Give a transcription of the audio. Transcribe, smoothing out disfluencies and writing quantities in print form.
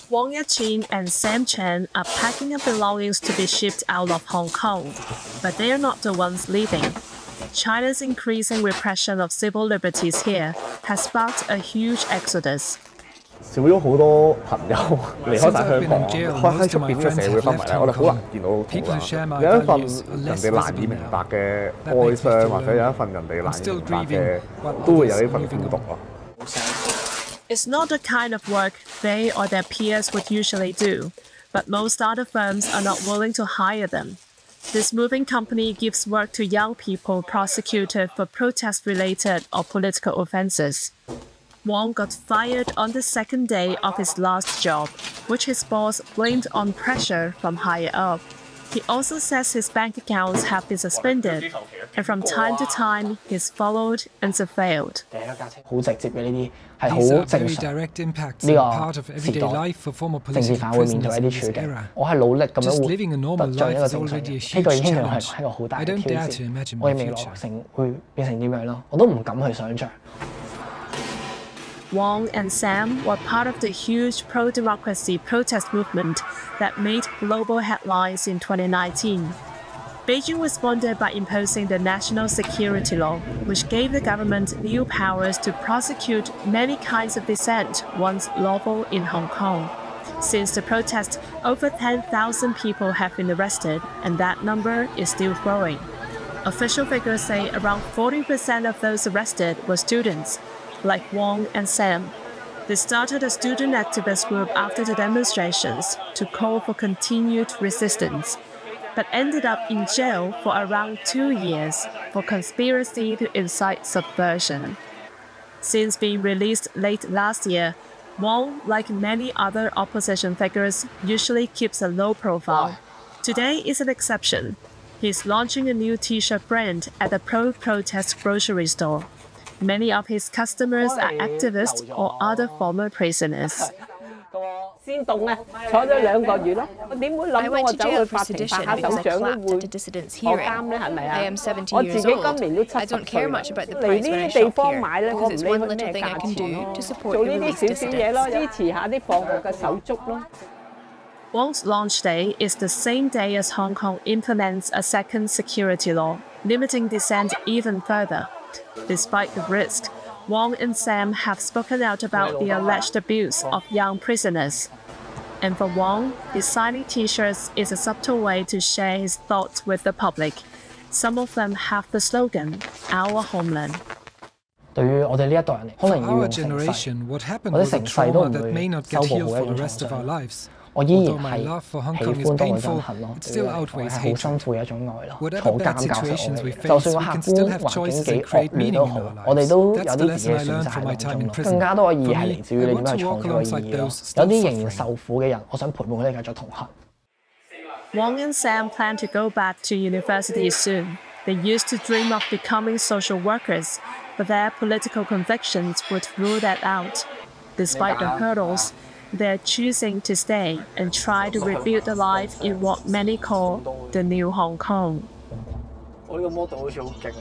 Wang Yaqing and Sam Chen are packing up belongings to be shipped out of Hong Kong, but they are not the ones leaving. China's increasing repression of civil liberties here has sparked a huge exodus. 少咗好多朋友離開晒香港，喺出邊呢個社會氛圍咧，我哋好難見到同啦。有一份人哋難以明白嘅哀傷，或者有一份人哋難以明白嘅，都會有呢份孤獨咯。It's not the kind of work they or their peers would usually do, but most other firms are not willing to hire them. This moving company gives work to young people prosecuted for protest-related or political offences. Wang got fired on the second day of his last job, which his boss blamed on pressure from higher up. He also says his bank accounts have been suspended, and from time to time he's followed and surveilled. 好直接嘅呢啲係好正常。呢個時代政治犯會面對一啲處境，我係努力咁樣活得像一個正常人，呢個已經係一個好大嘅挑戰。我嘅未來會變成點樣咯？我都唔敢去想像。 Wang and Sam were part of the huge pro-democracy protest movement that made global headlines in 2019. Beijing responded by imposing the National Security Law, which gave the government new powers to prosecute many kinds of dissent once lawful in Hong Kong. Since the protest, over 10,000 people have been arrested, and that number is still growing. Official figures say around 40% of those arrested were students, like Wang and Sam. They started a student activist group after the demonstrations to call for continued resistance, but ended up in jail for around 2 years for conspiracy to incite subversion. Since being released late last year, Wang, like many other opposition figures, usually keeps a low profile. Today is an exception. He's launching a new t-shirt brand at a pro-protest grocery store. Many of his customers are activists or other former prisoners. I went to jail for sedition because I clapped at a dissident's hearing. I am 17 years old. I don't care much about the price when I shop here, because it's one little thing I can do to support the released dissidents. Wang's launch day is the same day as Hong Kong implements a second security law, limiting dissent even further. Despite the risk, Wang and Sam have spoken out about the alleged abuse of young prisoners. And for Wang, designing t-shirts is a subtle way to share his thoughts with the public. Some of them have the slogan, "Our Homeland." 對於我哋呢一代人嚟，可能要用成世，我哋成世都唔會修補好一種創傷。我依然係喜歡多過憎恨咯，係好辛苦嘅一種愛咯，好監教實我哋。就算個客觀環境幾惡劣都好，我哋都有啲自己嘅選擇喺當中咯。更加多嘅意義係嚟自於你點樣去創造個意義咯。有啲仍然受苦嘅人，我想陪伴佢哋繼續同行。Wang and Sam plan to go back to university soon. They used to dream of becoming social workers, but their political convictions would rule that out. Despite the hurdles, they're choosing to stay and try to rebuild a life in what many call the new Hong Kong. 我呢個 model 好似好勁喎。